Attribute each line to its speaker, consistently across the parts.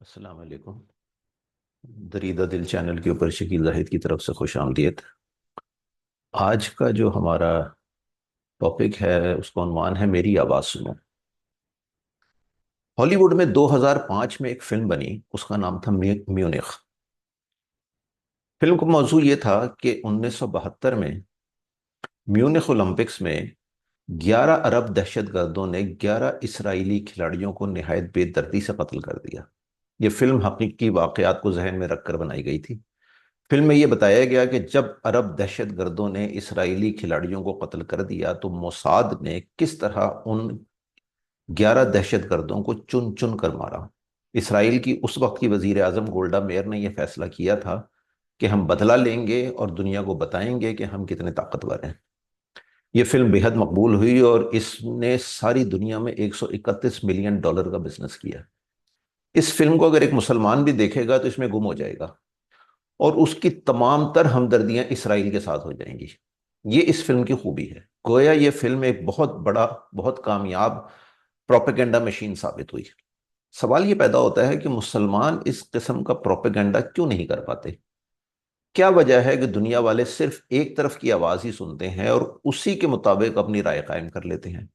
Speaker 1: السلام علیکم۔ دریدہ دل چینل کے اوپر شکیل زاہد کی طرف سے خوش آمدید۔ آج کا جو ہمارا ٹاپک ہے اس کا عنوان ہے میری آواز سنو۔ ہالی ووڈ میں 2005 میں ایک فلم بنی، اس کا نام تھا میونخ۔ فلم کا موضوع یہ تھا کہ 1972 میں میونخ اولمپکس میں 11 عرب دہشت گردوں نے 11 اسرائیلی کھلاڑیوں کو نہایت بے دردی سے قتل کر دیا۔ یہ فلم حقیقی واقعات کو ذہن میں رکھ کر بنائی گئی تھی۔ فلم میں یہ بتایا گیا کہ جب عرب دہشت گردوں نے اسرائیلی کھلاڑیوں کو قتل کر دیا تو موساد نے کس طرح ان 11 دہشت گردوں کو چن چن کر مارا۔ اسرائیل کی اس وقت کی وزیر اعظم گولڈا میئر نے یہ فیصلہ کیا تھا کہ ہم بدلہ لیں گے اور دنیا کو بتائیں گے کہ ہم کتنے طاقتور ہیں۔ یہ فلم بے حد مقبول ہوئی اور اس نے ساری دنیا میں $131 ملین کا بزنس کیا۔ اس فلم کو اگر ایک مسلمان بھی دیکھے گا تو اس میں گم ہو جائے گا اور اس کی تمام تر ہمدردیاں اسرائیل کے ساتھ ہو جائیں گی۔ یہ اس فلم کی خوبی ہے۔ گویا یہ فلم ایک بہت بڑا، بہت کامیاب پروپیگنڈا مشین ثابت ہوئی۔ سوال یہ پیدا ہوتا ہے کہ مسلمان اس قسم کا پروپیگنڈا کیوں نہیں کر پاتے؟ کیا وجہ ہے کہ دنیا والے صرف ایک طرف کی آواز ہی سنتے ہیں اور اسی کے مطابق اپنی رائے قائم کر لیتے ہیں؟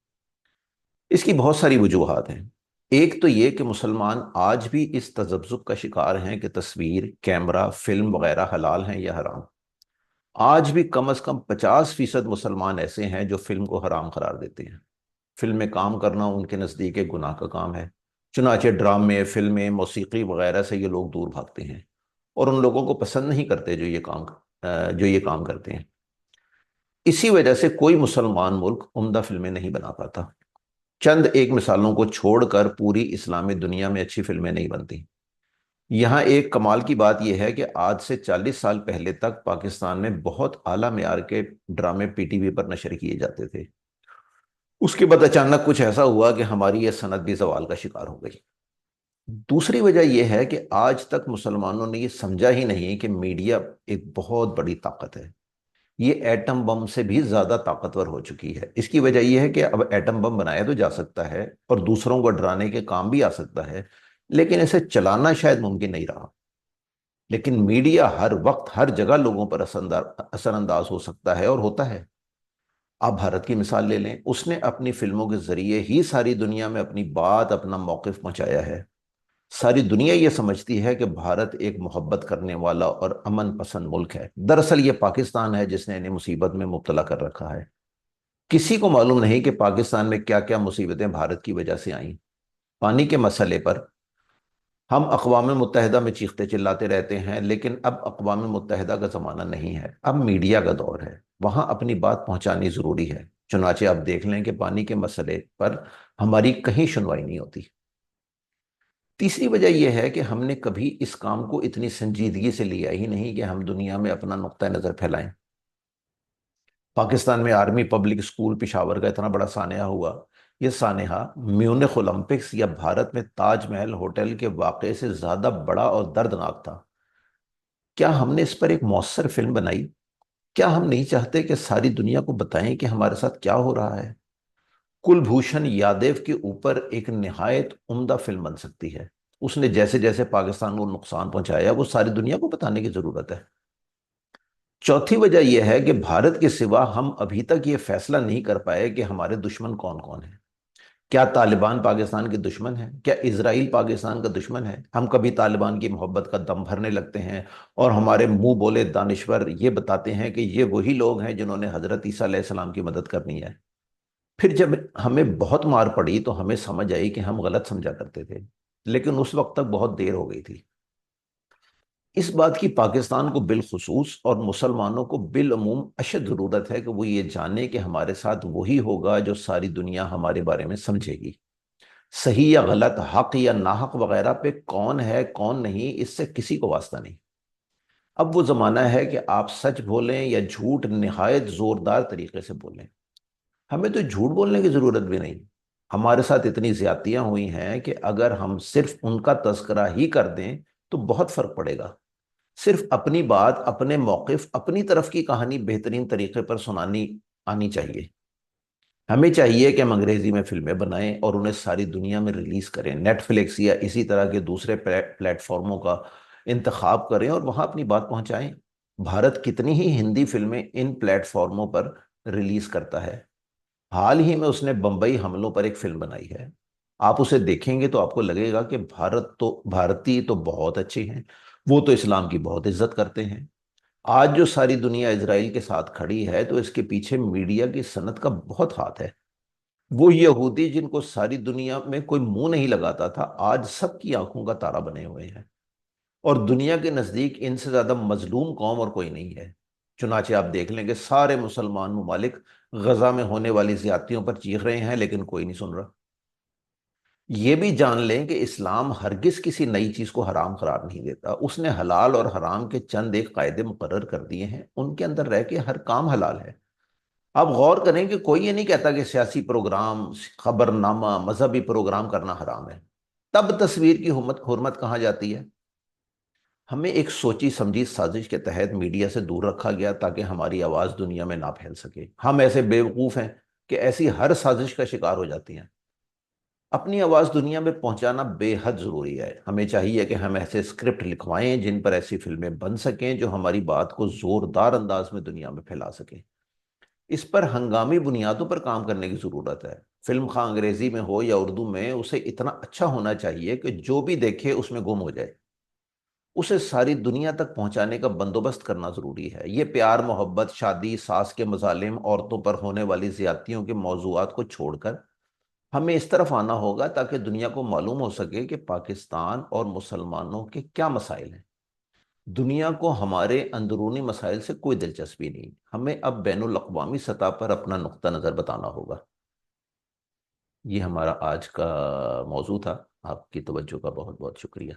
Speaker 1: اس کی بہت ساری وجوہات ہیں۔ ایک تو یہ کہ مسلمان آج بھی اس تذبذب کا شکار ہیں کہ تصویر، کیمرہ، فلم وغیرہ حلال ہیں یا حرام۔ آج بھی کم از کم 50% مسلمان ایسے ہیں جو فلم کو حرام قرار دیتے ہیں۔ فلم میں کام کرنا ان کے نزدیک ایک گناہ کا کام ہے، چنانچہ ڈرامے، فلمیں، موسیقی وغیرہ سے یہ لوگ دور بھاگتے ہیں اور ان لوگوں کو پسند نہیں کرتے جو یہ کام کرتے ہیں۔ اسی وجہ سے کوئی مسلمان ملک عمدہ فلمیں نہیں بنا پاتا۔ چند ایک مثالوں کو چھوڑ کر پوری اسلامی دنیا میں اچھی فلمیں نہیں بنتی۔ یہاں ایک کمال کی بات یہ ہے کہ آج سے 40 سال پہلے تک پاکستان میں بہت اعلیٰ معیار کے ڈرامے پی ٹی وی پر نشر کیے جاتے تھے۔ اس کے بعد اچانک کچھ ایسا ہوا کہ ہماری یہ صنعت بھی زوال کا شکار ہو گئی۔ دوسری وجہ یہ ہے کہ آج تک مسلمانوں نے یہ سمجھا ہی نہیں کہ میڈیا ایک بہت بڑی طاقت ہے۔ یہ ایٹم بم سے بھی زیادہ طاقتور ہو چکی ہے۔ اس کی وجہ یہ ہے کہ اب ایٹم بم بنایا تو جا سکتا ہے اور دوسروں کو ڈرانے کے کام بھی آ سکتا ہے، لیکن اسے چلانا شاید ممکن نہیں رہا۔ لیکن میڈیا ہر وقت ہر جگہ لوگوں پر اثر انداز ہو سکتا ہے اور ہوتا ہے۔ آپ بھارت کی مثال لے لیں، اس نے اپنی فلموں کے ذریعے ہی ساری دنیا میں اپنی بات، اپنا موقف پہنچایا ہے۔ ساری دنیا یہ سمجھتی ہے کہ بھارت ایک محبت کرنے والا اور امن پسند ملک ہے۔ دراصل یہ پاکستان ہے جس نے انہیں مصیبت میں مبتلا کر رکھا ہے۔ کسی کو معلوم نہیں کہ پاکستان میں کیا کیا مصیبتیں بھارت کی وجہ سے آئیں۔ پانی کے مسئلے پر ہم اقوام متحدہ میں چیختے چلاتے رہتے ہیں، لیکن اب اقوام متحدہ کا زمانہ نہیں ہے، اب میڈیا کا دور ہے۔ وہاں اپنی بات پہنچانی ضروری ہے۔ چنانچہ آپ دیکھ لیں کہ پانی کے مسئلے پر ہماری کہیں سنوائی نہیں ہوتی۔ تیسری وجہ یہ ہے کہ ہم نے کبھی اس کام کو اتنی سنجیدگی سے لیا ہی نہیں کہ ہم دنیا میں اپنا نقطہ نظر پھیلائیں۔ پاکستان میں آرمی پبلک اسکول پشاور کا اتنا بڑا سانحہ ہوا۔ یہ سانحہ میونخ اولمپکس یا بھارت میں تاج محل ہوٹل کے واقعے سے زیادہ بڑا اور دردناک تھا۔ کیا ہم نے اس پر ایک مؤثر فلم بنائی؟ کیا ہم نہیں چاہتے کہ ساری دنیا کو بتائیں کہ ہمارے ساتھ کیا ہو رہا ہے؟ کل بھوشن یادیو کے اوپر ایک نہایت عمدہ فلم بن سکتی ہے۔ اس نے جیسے جیسے پاکستان کو نقصان پہنچایا وہ ساری دنیا کو بتانے کی ضرورت ہے۔ چوتھی وجہ یہ ہے کہ بھارت کے سوا ہم ابھی تک یہ فیصلہ نہیں کر پائے کہ ہمارے دشمن کون کون ہیں۔ کیا طالبان پاکستان کے دشمن ہیں؟ کیا اسرائیل پاکستان کا دشمن ہے؟ ہم کبھی طالبان کی محبت کا دم بھرنے لگتے ہیں اور ہمارے منہ بولے دانشور یہ بتاتے ہیں کہ یہ وہی لوگ ہیں جنہوں نے حضرت عیسیٰ علیہ السلام کی مدد کرنی ہے۔ پھر جب ہمیں بہت مار پڑی تو ہمیں سمجھ آئی کہ ہم غلط سمجھا کرتے تھے، لیکن اس وقت تک بہت دیر ہو گئی تھی۔ اس بات کی پاکستان کو بالخصوص اور مسلمانوں کو بالعموم اشد ضرورت ہے کہ وہ یہ جانے کہ ہمارے ساتھ وہی ہوگا جو ساری دنیا ہمارے بارے میں سمجھے گی۔ صحیح یا غلط، حق یا ناحق وغیرہ پہ کون ہے کون نہیں، اس سے کسی کو واسطہ نہیں۔ اب وہ زمانہ ہے کہ آپ سچ بولیں یا جھوٹ نہایت زوردار طریقے سے بولیں۔ ہمیں تو جھوٹ بولنے کی ضرورت بھی نہیں۔ ہمارے ساتھ اتنی زیادتیاں ہوئی ہیں کہ اگر ہم صرف ان کا تذکرہ ہی کر دیں تو بہت فرق پڑے گا۔ صرف اپنی بات، اپنے موقف، اپنی طرف کی کہانی بہترین طریقے پر سنانی آنی چاہیے۔ ہمیں چاہیے کہ ہم انگریزی میں فلمیں بنائیں اور انہیں ساری دنیا میں ریلیز کریں، نیٹ فلکس یا اسی طرح کے دوسرے پلیٹ فارموں کا انتخاب کریں اور وہاں اپنی بات پہنچائیں۔ بھارت کتنی ہی ہندی فلمیں ان پلیٹ فارموں پر ریلیز کرتا ہے۔ حال ہی میں اس نے بمبئی حملوں پر ایک فلم بنائی ہے۔ آپ اسے دیکھیں گے تو آپ کو لگے گا کہ بھارتی تو بہت اچھے ہیں، وہ تو اسلام کی بہت عزت کرتے ہیں۔ آج جو ساری دنیا اسرائیل کے ساتھ کھڑی ہے تو اس کے پیچھے میڈیا کی صنعت کا بہت ہاتھ ہے۔ وہ یہودی جن کو ساری دنیا میں کوئی منہ نہیں لگاتا تھا، آج سب کی آنکھوں کا تارا بنے ہوئے ہیں، اور دنیا کے نزدیک ان سے زیادہ مظلوم قوم اور کوئی نہیں ہے۔ چنانچہ آپ دیکھ لیں کہ سارے مسلمان ممالک غزہ میں ہونے والی زیادتیوں پر چیخ رہے ہیں لیکن کوئی نہیں سن رہا۔ یہ بھی جان لیں کہ اسلام ہرگز کسی نئی چیز کو حرام قرار نہیں دیتا، اس نے حلال اور حرام کے چند ایک قاعدے مقرر کر دیے ہیں، ان کے اندر رہ کے ہر کام حلال ہے۔ آپ غور کریں کہ کوئی یہ نہیں کہتا کہ سیاسی پروگرام، خبر نامہ، مذہبی پروگرام کرنا حرام ہے۔ تب تصویر کی حرمت کہاں جاتی ہے؟ ہمیں ایک سوچی سمجھی سازش کے تحت میڈیا سے دور رکھا گیا تاکہ ہماری آواز دنیا میں نہ پھیل سکے۔ ہم ایسے بیوقوف ہیں کہ ایسی ہر سازش کا شکار ہو جاتی ہیں۔ اپنی آواز دنیا میں پہنچانا بے حد ضروری ہے۔ ہمیں چاہیے کہ ہم ایسے اسکرپٹ لکھوائیں جن پر ایسی فلمیں بن سکیں جو ہماری بات کو زوردار انداز میں دنیا میں پھیلا سکیں۔ اس پر ہنگامی بنیادوں پر کام کرنے کی ضرورت ہے۔ فلم خواہ انگریزی میں ہو یا اردو میں، اسے اتنا اچھا ہونا چاہیے کہ جو بھی دیکھے اس میں گم ہو جائے۔ اسے ساری دنیا تک پہنچانے کا بندوبست کرنا ضروری ہے۔ یہ پیار، محبت، شادی، ساس کے مظالم، عورتوں پر ہونے والی زیادتیوں کے موضوعات کو چھوڑ کر ہمیں اس طرف آنا ہوگا تاکہ دنیا کو معلوم ہو سکے کہ پاکستان اور مسلمانوں کے کیا مسائل ہیں۔ دنیا کو ہمارے اندرونی مسائل سے کوئی دلچسپی نہیں، ہمیں اب بین الاقوامی سطح پر اپنا نقطہ نظر بتانا ہوگا۔ یہ ہمارا آج کا موضوع تھا۔ آپ کی توجہ کا بہت بہت شکریہ۔